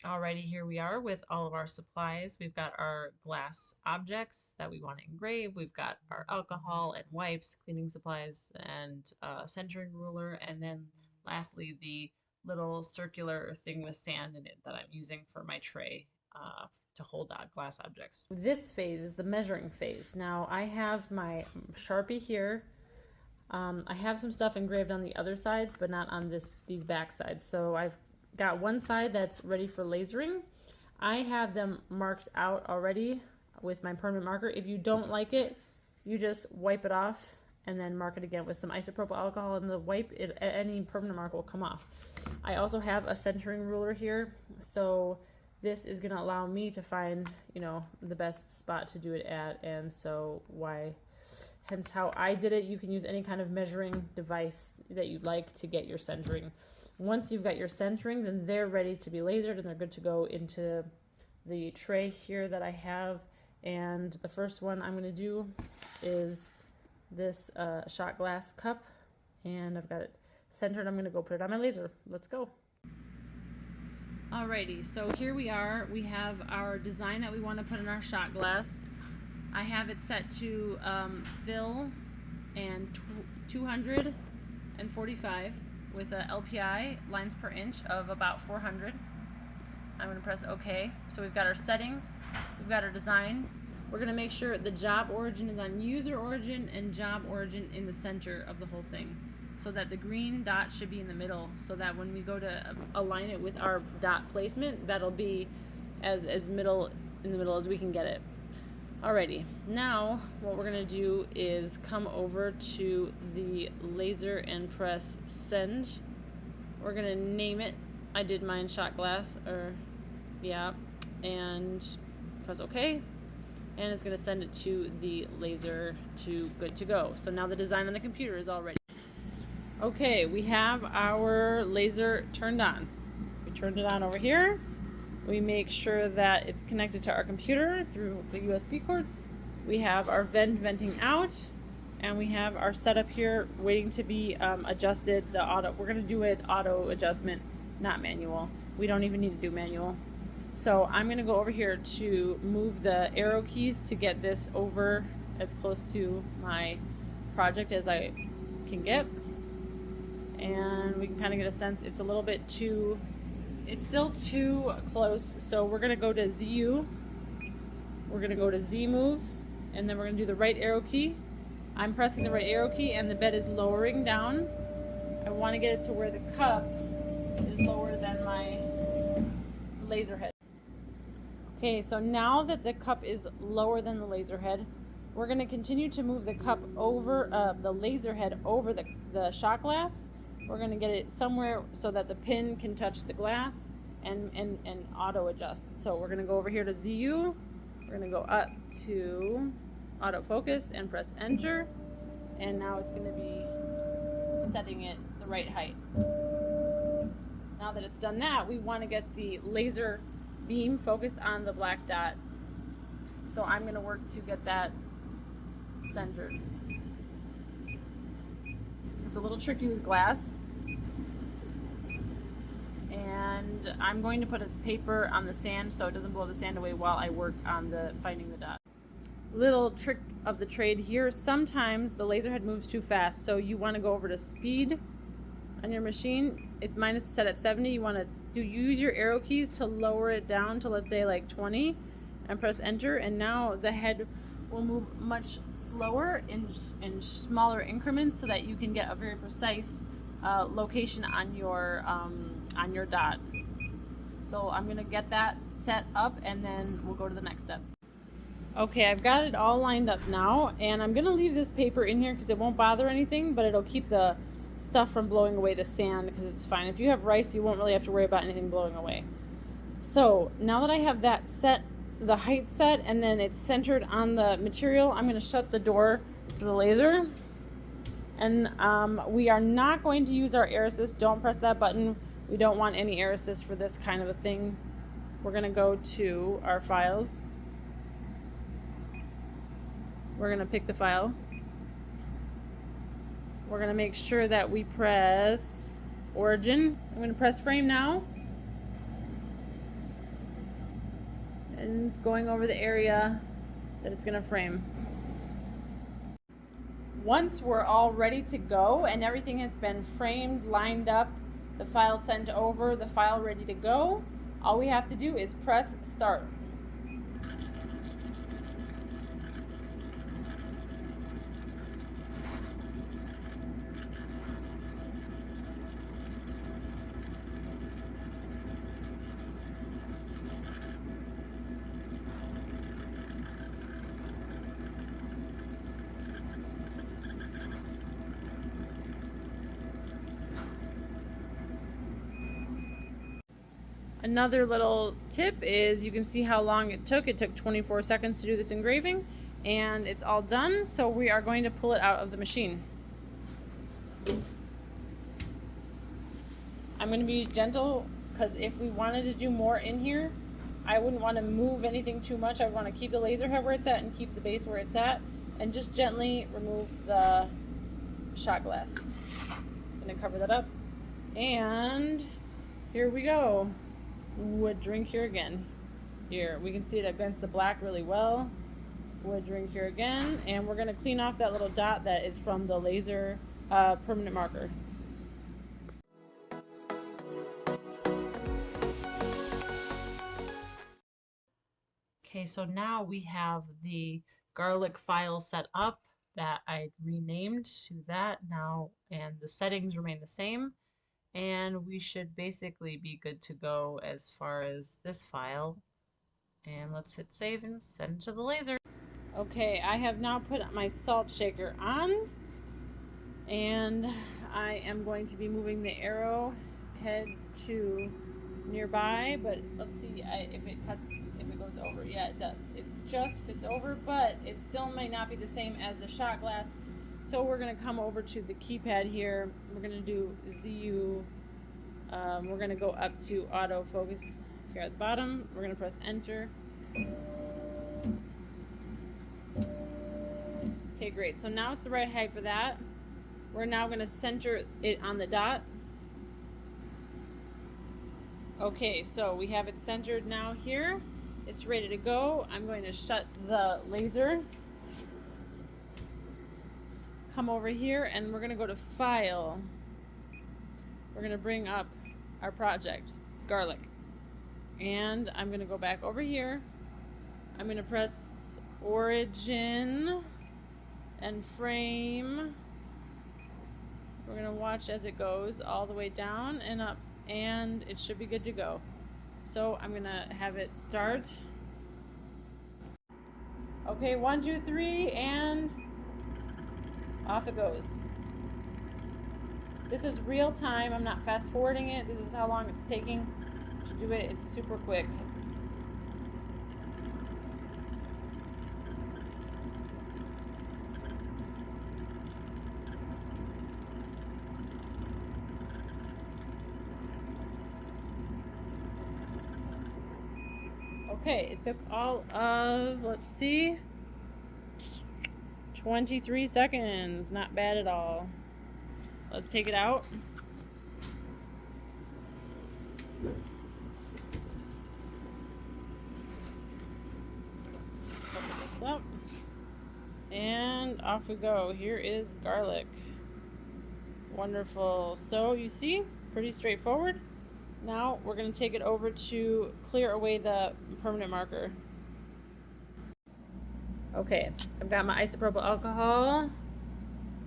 Alrighty, here we are with all of our supplies. We've got our glass objects that we want to engrave. We've got our alcohol and wipes, cleaning supplies, and centering ruler. And then lastly, the little circular thing with sand in it that I'm using for my tray to hold out glass objects. This phase is the measuring phase. Now I have my Sharpie here. I have some stuff engraved on the other sides, but not on these back sides. So I've got one side that's ready for lasering. I have them marked out already with my permanent marker. If you don't like it, you just wipe it off and then mark it again with some isopropyl alcohol, and the wipe, any permanent mark will come off. I also have a centering ruler here, so this is going to allow me to find, the best spot to do it at, and so hence how I did it. You can use any kind of measuring device that you'd like to get your centering. Once you've got your centering, then they're ready to be lasered and they're good to go into the tray here that I have. And the first one I'm going to do is this shot glass cup, and I've got it centered. I'm going to go put it on my laser. Let's go. Alrighty, so here we are. We have our design that we want to put in our shot glass. I have it set to fill and 245 with a LPI lines per inch of about 400. I'm going to press OK. So we've got our settings, we've got our design. We're going to make sure the job origin is on user origin and job origin in the center of the whole thing, so that the green dot should be in the middle, so that when we go to align it with our dot placement, that'll be as in the middle as we can get it. Alrighty, now what we're going to do is come over to the laser and press send. We're going to name it. I did mine shot glass, and press OK. And it's going to send it to the laser to good to go. So now the design on the computer is all ready. Okay, we have our laser turned on. We turned it on over here. We make sure that it's connected to our computer through the USB cord. We have our venting out, and we have our setup here waiting to be adjusted. We're going to do it auto adjustment, not manual. We don't even need to do manual. So I'm going to go over here to move the arrow keys to get this over as close to my project as I can get. And we can kind of get a sense it's a little bit too, it's still too close. So we're going to go to ZU, we're going to go to Z move, and then we're going to do the right arrow key. I'm pressing the right arrow key and the bed is lowering down. I want to get it to where the cup is lower than my laser head. Okay, so now that the cup is lower than the laser head, we're going to continue to move the cup over, the laser head over the shot glass. We're going to get it somewhere so that the pin can touch the glass and auto adjust. So we're going to go over here to ZU. We're going to go up to autofocus and press enter. And now it's going to be setting it the right height. Now that it's done that, we want to get the laser beam focused on the black dot. So I'm going to work to get that centered. It's a little tricky with glass, and I'm going to put a paper on the sand so it doesn't blow the sand away while I work on finding the dot. Little trick of the trade here, sometimes the laser head moves too fast, so you want to go over to speed on your machine. Mine is set at 70. You want to use your arrow keys to lower it down to, let's say, like 20, and press enter, and now the head will move much slower in smaller increments so that you can get a very precise location on your dot. So I'm going to get that set up and then we'll go to the next step. Okay, I've got it all lined up now, and I'm going to leave this paper in here because it won't bother anything, but it'll keep the stuff from blowing away the sand because it's fine. If you have rice, you won't really have to worry about anything blowing away. So now that I have that set, the height set, and then it's centered on the material, I'm going to shut the door to the laser. And we are not going to use our air assist. Don't press that button. We don't want any air assist for this kind of a thing. We're going to go to our files. We're going to pick the file. We're going to make sure that we press origin. I'm going to press frame now. and it's going over the area that it's going to frame. Once we're all ready to go and everything has been framed, lined up, the file sent over, the file ready to go, all we have to do is press start. Another little tip is you can see how long it took. It took 24 seconds to do this engraving, and it's all done. So we are going to pull it out of the machine. I'm going to be gentle because if we wanted to do more in here, I wouldn't want to move anything too much. I would want to keep the laser head where it's at and keep the base where it's at, and just gently remove the shot glass. I'm going to cover that up, and here we go. Wood drink here again. Here, we can see it against the black really well. Wood drink here again, and we're going to clean off that little dot that is from the laser permanent marker. Okay, so now we have the garlic file set up that I renamed to that now, and the settings remain the same. And we should basically be good to go as far as this file. And let's hit save and send to the laser. Okay, I have now put my salt shaker on, and I am going to be moving the arrow head to nearby, but let's see if it goes over. Yeah, it does. It just fits over, but it still might not be the same as the shot glass. So we're going to come over to the keypad here. We're going to do ZU. We're going to go up to autofocus here at the bottom. We're going to press enter. Okay, great. So now it's the right height for that. We're now going to center it on the dot. Okay, so we have it centered now here. It's ready to go. I'm going to shut the laser. Come over here and we're going to go to file. We're going to bring up our project, garlic. And I'm going to go back over here. I'm going to press origin and frame. We're going to watch as it goes all the way down and up, and it should be good to go. So I'm going to have it start. Okay, 1, 2, 3, and off it goes. This is real time. I'm not fast forwarding it. This is how long it's taking to do it. It's super quick. Okay, it took all of, let's see, 23 seconds. Not bad at all. Let's take it out. Open this up. And off we go. Here is garlic. Wonderful. So you see, pretty straightforward. Now we're going to take it over to clear away the permanent marker. Okay, I've got my isopropyl alcohol.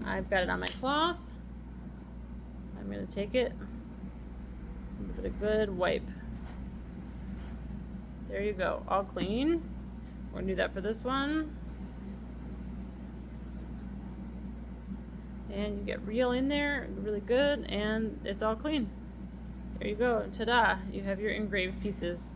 I've got it on my cloth. I'm going to take it, give it a good wipe. There you go, all clean. We're going to do that for this one. And you get real in there, really good, and it's all clean. There you go, ta-da, you have your engraved pieces.